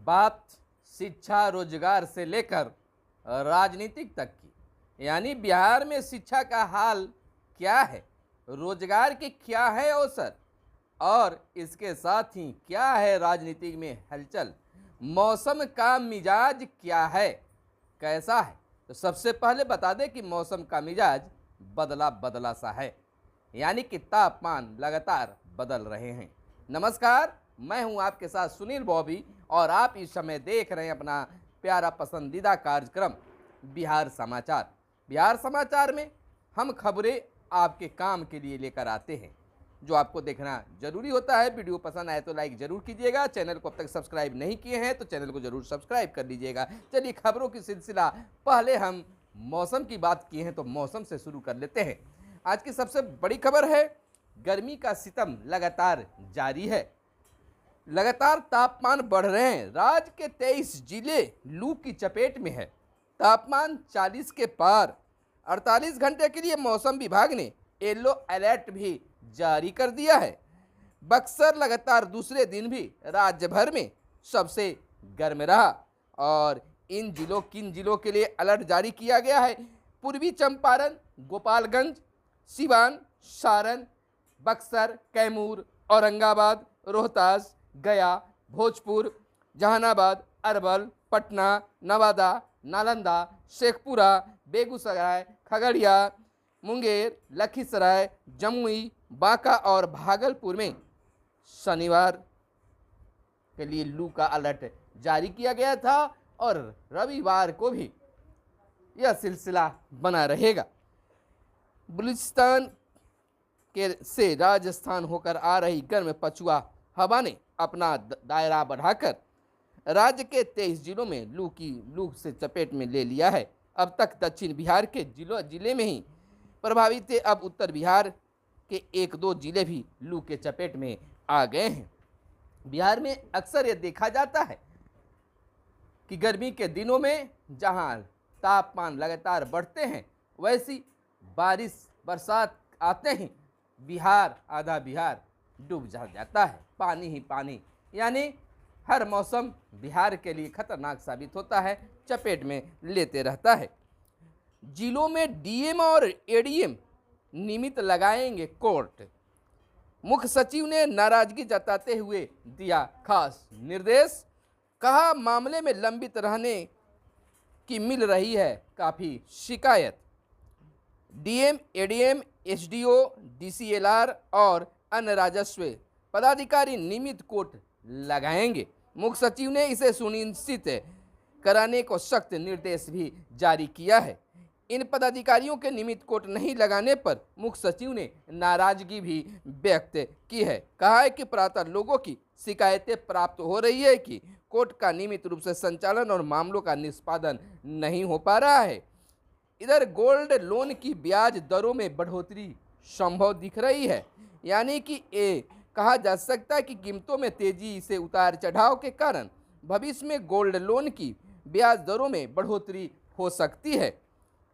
बात शिक्षा रोजगार से लेकर राजनीतिक तक की, यानी बिहार में शिक्षा का हाल क्या है, रोजगार के क्या है अवसर, और इसके साथ ही क्या है राजनीति में हलचल, मौसम का मिजाज क्या है, कैसा है। तो सबसे पहले बता दें कि मौसम का मिजाज बदला बदला सा है, यानी कि तापमान लगातार बदल रहे हैं। नमस्कार, मैं हूं आपके साथ सुनील बॉबी और आप इस समय देख रहे हैं अपना प्यारा पसंदीदा कार्यक्रम बिहार समाचार। बिहार समाचार में हम खबरें आपके काम के लिए लेकर आते हैं, जो आपको देखना जरूरी होता है। वीडियो पसंद आए तो लाइक जरूर कीजिएगा, चैनल को अब तक सब्सक्राइब नहीं किए हैं तो चैनल को जरूर सब्सक्राइब कर लीजिएगा। चलिए खबरों की सिलसिला, पहले हम मौसम की बात किए हैं तो मौसम से शुरू कर लेते हैं। आज की सबसे बड़ी खबर है, गर्मी का सितम लगातार जारी है, लगातार तापमान बढ़ रहे हैं। राज्य के 23 जिले लू की चपेट में है, तापमान 40 के पार। 48 घंटे के लिए मौसम विभाग ने येलो अलर्ट भी जारी कर दिया है। बक्सर लगातार दूसरे दिन भी राज्य भर में सबसे गर्म रहा और किन जिलों के लिए अलर्ट जारी किया गया है। पूर्वी चंपारण, गोपालगंज, सिवान, सारण, बक्सर, कैमूर, औरंगाबाद, रोहतास, गया, भोजपुर, जहानाबाद, अरवल, पटना, नवादा, नालंदा, शेखपुरा, बेगूसराय, खगड़िया, मुंगेर, लखीसराय, जमुई, बांका और भागलपुर में शनिवार के लिए लू का अलर्ट जारी किया गया था और रविवार को भी यह सिलसिला बना रहेगा। बलूचिस्तान से राजस्थान होकर आ रही गर्म पछुआ हवा ने अपना दायरा बढ़ाकर राज्य के 23 जिलों में लू से चपेट में ले लिया है। अब तक दक्षिण बिहार के जिले में ही प्रभावित थे, अब उत्तर बिहार के 1-2 जिले भी लू के चपेट में आ गए हैं। बिहार में अक्सर यह देखा जाता है कि गर्मी के दिनों में जहां तापमान लगातार बढ़ते हैं, वैसी बरसात आते ही आधा बिहार डूब जाता है, पानी ही पानी। यानी हर मौसम बिहार के लिए खतरनाक साबित होता है, चपेट में लेते रहता है। जिलों में डीएम और एडीएम नियमित लगाएंगे कोर्ट, मुख्य सचिव ने नाराजगी जताते हुए दिया खास निर्देश। कहा, मामले में लंबित रहने की मिल रही है काफ़ी शिकायत। डीएम, एडीएम, एसडीओ, डीसीएलआर और अन्य राजस्व पदाधिकारी नियमित कोर्ट लगाएंगे। मुख्य सचिव ने इसे सुनिश्चित कराने को सख्त निर्देश भी जारी किया है। इन पदाधिकारियों के नियमित कोर्ट नहीं लगाने पर मुख्य सचिव ने नाराजगी भी व्यक्त की है। कहा है कि प्रातः लोगों की शिकायतें प्राप्त हो रही है कि कोर्ट का नियमित रूप से संचालन और मामलों का निष्पादन नहीं हो पा रहा है। इधर गोल्ड लोन की ब्याज दरों में बढ़ोतरी संभव दिख रही है, यानी कि कहा जा सकता है कि कीमतों में तेजी से उतार चढ़ाव के कारण भविष्य में गोल्ड लोन की ब्याज दरों में बढ़ोतरी हो सकती है।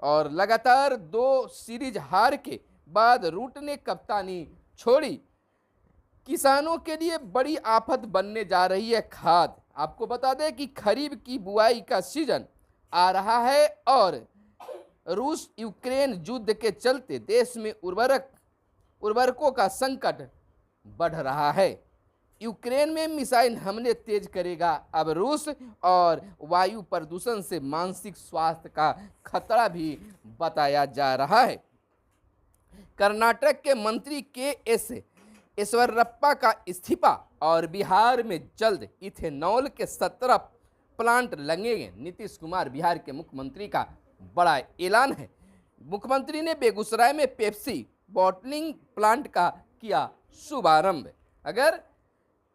और लगातार 2 सीरीज हार के बाद रूट ने कप्तानी छोड़ी। किसानों के लिए बड़ी आफत बनने जा रही है खाद। आपको बता दें कि खरीफ की बुआई का सीजन आ रहा है और रूस यूक्रेन युद्ध के चलते देश में उर्वरकों का संकट बढ़ रहा है। यूक्रेन में मिसाइल हमले तेज करेगा अब रूस, और वायु प्रदूषण से मानसिक स्वास्थ्य का खतरा भी बताया जा रहा है। कर्नाटक के मंत्री के.एस. ईश्वरप्पा का इस्तीफा और बिहार में जल्द इथेनॉल के 17 प्लांट लगेंगे। नीतीश कुमार बिहार के मुख्यमंत्री का बड़ा ऐलान है। मुख्यमंत्री ने बेगूसराय में पेप्सी बॉटलिंग प्लांट का किया शुभारंभ। अगर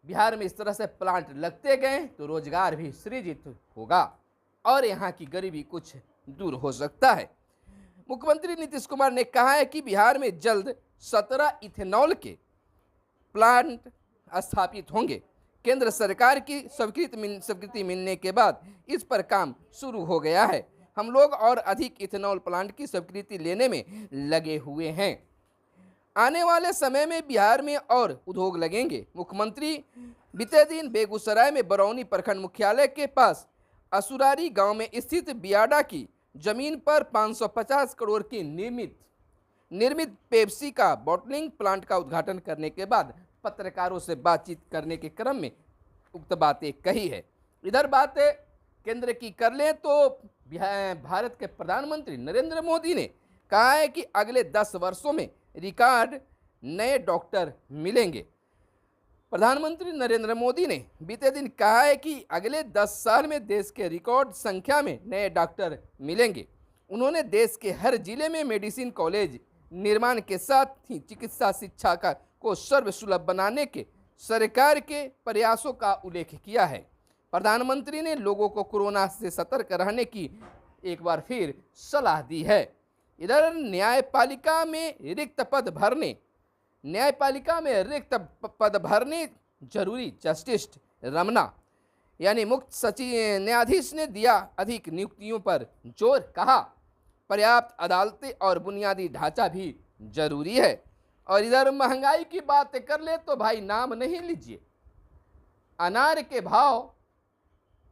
बिहार में इस तरह से प्लांट लगते गए तो रोजगार भी सृजित होगा और यहाँ की गरीबी कुछ दूर हो सकता है। मुख्यमंत्री नीतीश कुमार ने कहा है कि बिहार में जल्द 17 इथेनॉल के प्लांट स्थापित होंगे। केंद्र सरकार की स्वीकृति मिलने के बाद इस पर काम शुरू हो गया है। हम लोग और अधिक इथेनॉल प्लांट की स्वीकृति लेने में लगे हुए हैं। आने वाले समय में बिहार में और उद्योग लगेंगे। मुख्यमंत्री बीते दिन बेगूसराय में बरौनी प्रखंड मुख्यालय के पास असुरारी गांव में स्थित बियाडा की जमीन पर 550 करोड़ की निर्मित पेप्सी का बॉटलिंग प्लांट का उद्घाटन करने के बाद पत्रकारों से बातचीत करने के क्रम में उक्त बातें कही है। इधर बात केंद्र की कर लें तो भारत के प्रधानमंत्री नरेंद्र मोदी ने कहा है कि अगले 10 वर्षों में रिकॉर्ड नए डॉक्टर मिलेंगे। प्रधानमंत्री नरेंद्र मोदी ने बीते दिन कहा है कि अगले 10 साल में देश के रिकॉर्ड संख्या में नए डॉक्टर मिलेंगे। उन्होंने देश के हर जिले में मेडिसिन कॉलेज निर्माण के साथ ही चिकित्सा शिक्षा को सर्वसुलभ बनाने के सरकार के प्रयासों का उल्लेख किया है। प्रधानमंत्री ने लोगों को कोरोना से सतर्क रहने की एक बार फिर सलाह दी है। इधर न्यायपालिका में रिक्त पद भरने जरूरी, जस्टिस रमना यानी मुख्य सचिव न्यायाधीश ने दिया अधिक नियुक्तियों पर जोर, कहा पर्याप्त अदालतें और बुनियादी ढांचा भी जरूरी है। और इधर महंगाई की बात कर ले तो भाई नाम नहीं लीजिए, अनार के भाव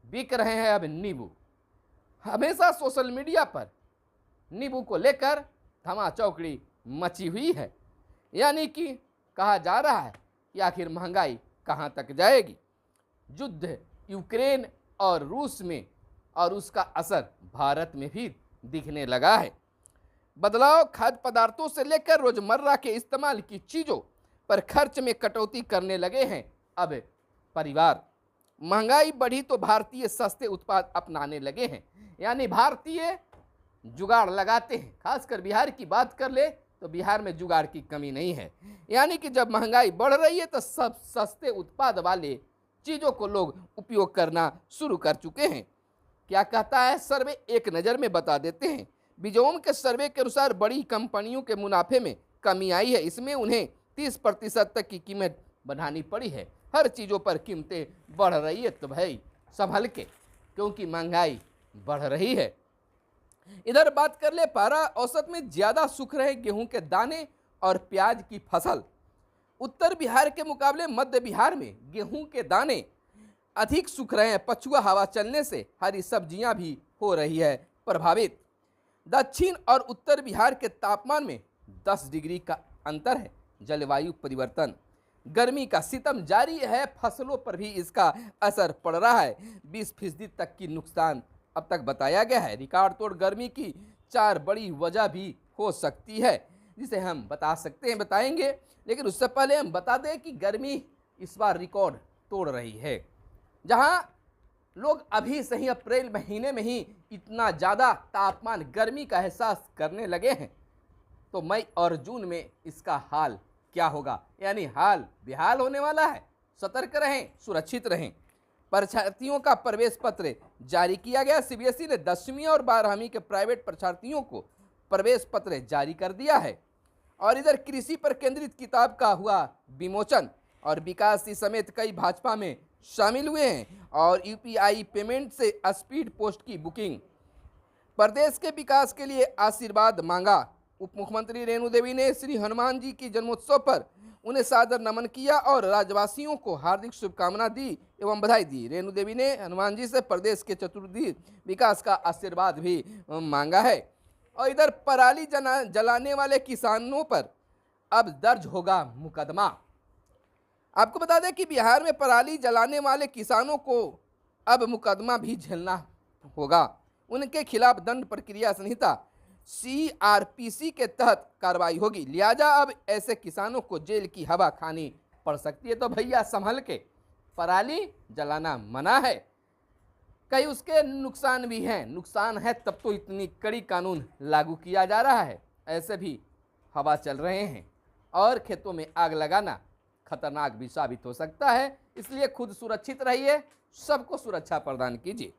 बिक रहे हैं अब नींबू। हमेशा सोशल मीडिया पर नींबू को लेकर धमाचौकड़ी मची हुई है, यानी कि कहा जा रहा है कि आखिर महंगाई कहां तक जाएगी। युद्ध यूक्रेन और रूस में और उसका असर भारत में भी दिखने लगा है। बदलाव खाद्य पदार्थों से लेकर रोजमर्रा के इस्तेमाल की चीजों पर खर्च में कटौती करने लगे हैं अब परिवार। महंगाई बढ़ी तो भारतीय सस्ते उत्पाद अपनाने लगे हैं, यानी भारतीय जुगाड़ लगाते हैं। खासकर बिहार की बात कर ले तो बिहार में जुगाड़ की कमी नहीं है, यानी कि जब महंगाई बढ़ रही है तो सब सस्ते उत्पाद वाले चीज़ों को लोग उपयोग करना शुरू कर चुके हैं। क्या कहता है सर्वे, एक नज़र में बता देते हैं। बिजोम के सर्वे के अनुसार बड़ी कंपनियों के मुनाफे में कमी आई है। इसमें उन्हें 30% तक की कीमत बढ़ानी पड़ी है। हर चीज़ों पर कीमतें बढ़ रही है तो भाई संभल के, क्योंकि महंगाई बढ़ रही है। इधर बात कर ले पारा औसत में ज़्यादा सूख रहे गेहूं के दाने और प्याज की फसल। उत्तर बिहार के मुकाबले मध्य बिहार में गेहूं के दाने अधिक सूख रहे हैं। पछुआ हवा चलने से हरी सब्जियां भी हो रही है प्रभावित। दक्षिण और उत्तर बिहार के तापमान में 10 डिग्री का अंतर है। जलवायु परिवर्तन, गर्मी का सितम जारी है, फसलों पर भी इसका असर पड़ रहा है। 20% तक की नुकसान अब तक बताया गया है। रिकॉर्ड तोड़ गर्मी की 4 बड़ी वजह भी हो सकती है, जिसे हम बताएंगे। लेकिन उससे पहले हम बता दें कि गर्मी इस बार रिकॉर्ड तोड़ रही है। जहां लोग अभी से ही अप्रैल महीने में ही इतना ज़्यादा तापमान गर्मी का एहसास करने लगे हैं, तो मई और जून में इसका हाल क्या होगा, यानी हाल बेहाल होने वाला है। सतर्क रहें, सुरक्षित रहें। परीक्षार्थियों का प्रवेश पत्र जारी किया गया। सीबीएसई ने 10वीं और 12वीं के प्राइवेट परीक्षार्थियों को प्रवेश पत्र जारी कर दिया है। और इधर कृषि पर केंद्रित किताब का हुआ विमोचन और विकास जी समेत कई भाजपा में शामिल हुए हैं। और यूपीआई पेमेंट से स्पीड पोस्ट की बुकिंग। प्रदेश के विकास के लिए आशीर्वाद मांगा। उप मुख्यमंत्री रेणु देवी ने श्री हनुमान जी की जन्मोत्सव पर उन्हें सादर नमन किया और राज्यवासियों को हार्दिक शुभकामना दी एवं बधाई दी। रेणु देवी ने हनुमान जी से प्रदेश के चतुर्दिक विकास का आशीर्वाद भी मांगा है। और इधर पराली जलाने वाले किसानों पर अब दर्ज होगा मुकदमा। आपको बता दें कि बिहार में पराली जलाने वाले किसानों को अब मुकदमा भी झेलना होगा। उनके खिलाफ दंड प्रक्रिया संहिता CRPC के तहत कार्रवाई होगी। लिहाजा अब ऐसे किसानों को जेल की हवा खानी पड़ सकती है। तो भैया संभल के, पराली जलाना मना है, कई उसके नुकसान भी हैं। नुकसान है तब तो इतनी कड़ी कानून लागू किया जा रहा है। ऐसे भी हवा चल रहे हैं और खेतों में आग लगाना खतरनाक भी साबित हो सकता है। इसलिए खुद सुरक्षित रहिए, सबको सुरक्षा प्रदान कीजिए।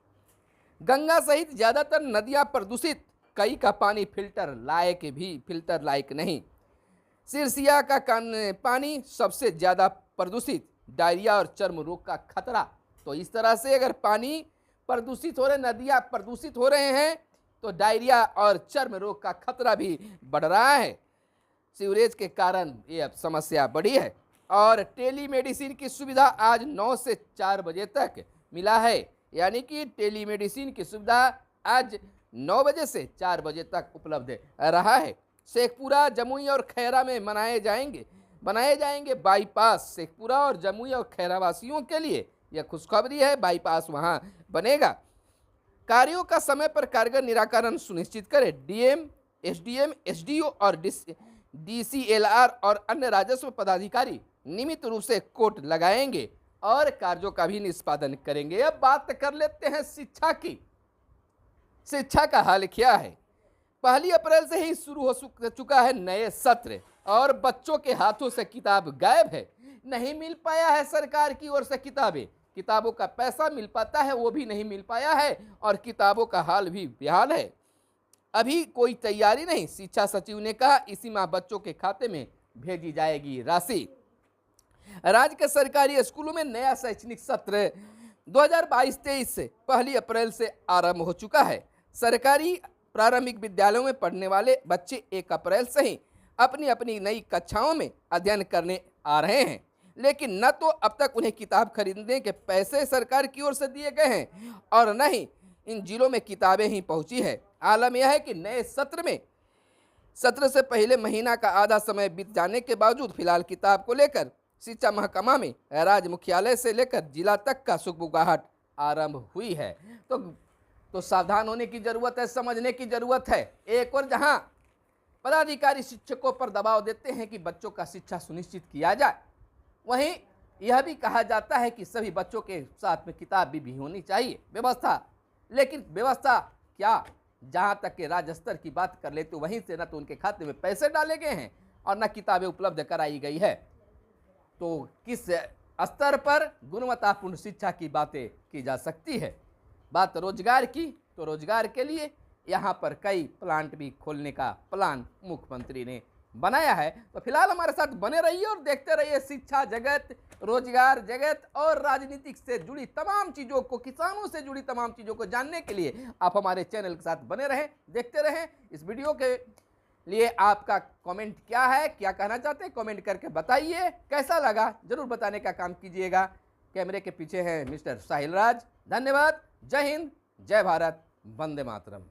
गंगा सहित ज़्यादातर नदियाँ प्रदूषित, कई का पानी फिल्टर लायक नहीं। सिरसिया का पानी सबसे ज़्यादा प्रदूषित, डायरिया और चर्म रोग का खतरा। तो इस तरह से अगर पानी प्रदूषित हो रहे, नदियाँ प्रदूषित हो रहे हैं, तो डायरिया और चर्म रोग का खतरा भी बढ़ रहा है। सीवरेज के कारण ये अब समस्या बढ़ी है। और टेलीमेडिसिन की सुविधा आज 9 से 4 बजे तक मिला है, यानी कि टेलीमेडिसिन की सुविधा आज 9 बजे से 4 बजे तक उपलब्ध रहा है। शेखपुरा, जमुई और खैरा में बनाए जाएंगे बाईपास। शेखपुरा और जमुई और खैरा वासियों के लिए यह खुशखबरी है, बाईपास वहां बनेगा। कार्यों का समय पर कारगर निराकरण सुनिश्चित करें। डीएम, एसडीएम, एसडीओ और डीसीएलआर और अन्य राजस्व पदाधिकारी नियमित रूप से कोर्ट लगाएंगे और कार्यों का भी निष्पादन करेंगे। अब बात कर लेते हैं शिक्षा की। शिक्षा का हाल क्या है? 1 अप्रैल से ही शुरू हो चुका है नए सत्र और बच्चों के हाथों से किताब गायब है। नहीं मिल पाया है सरकार की ओर से किताबों का पैसा मिल पाता है वो भी नहीं मिल पाया है और किताबों का हाल भी बेहाल है। अभी कोई तैयारी नहीं। शिक्षा सचिव ने कहा इसी माह बच्चों के खाते में भेजी जाएगी राशि। राज्य के सरकारी स्कूलों में नया शैक्षणिक सत्र 2022-23 से 1 अप्रैल से आरंभ हो चुका है। सरकारी प्रारंभिक विद्यालयों में पढ़ने वाले बच्चे 1 अप्रैल से ही अपनी अपनी नई कक्षाओं में अध्ययन करने आ रहे हैं, लेकिन न तो अब तक उन्हें किताब खरीदने के पैसे सरकार की ओर से दिए गए हैं और न ही इन जिलों में किताबें ही पहुंची है। आलम यह है कि नए सत्र से पहले महीना का आधा समय बीत जाने के बावजूद फिलहाल किताब को लेकर शिक्षा महकमा में राज्य मुख्यालय से लेकर जिला तक का सुगबुगाहट आरंभ हुई है। तो सावधान होने की जरूरत है, समझने की जरूरत है। एक और जहां पदाधिकारी शिक्षकों पर दबाव देते हैं कि बच्चों का शिक्षा सुनिश्चित किया जाए, वहीं यह भी कहा जाता है कि सभी बच्चों के साथ में किताब भी होनी चाहिए व्यवस्था। लेकिन व्यवस्था क्या, जहां तक के राज्य स्तर की बात कर ले तो वहीं से न तो उनके खाते में पैसे डाले गए हैं और न किताबें उपलब्ध कराई गई है। तो किस स्तर पर गुणवत्तापूर्ण शिक्षा की बातें की जा सकती है? बात रोजगार की, तो रोजगार के लिए यहाँ पर कई प्लांट भी खोलने का प्लान मुख्यमंत्री ने बनाया है। तो फिलहाल हमारे साथ बने रहिए और देखते रहिए शिक्षा जगत, रोजगार जगत और राजनीतिक से जुड़ी तमाम चीज़ों को, किसानों से जुड़ी तमाम चीज़ों को जानने के लिए आप हमारे चैनल के साथ बने रहें, देखते रहें। इस वीडियो के लिए आपका कमेंट क्या है, क्या कहना चाहते हैं, कमेंट करके बताइए। कैसा लगा जरूर बताने का काम कीजिएगा। कैमरे के पीछे हैं मिस्टर साहिल राज। धन्यवाद। जय हिंद, जय भारत, वंदे मातरम।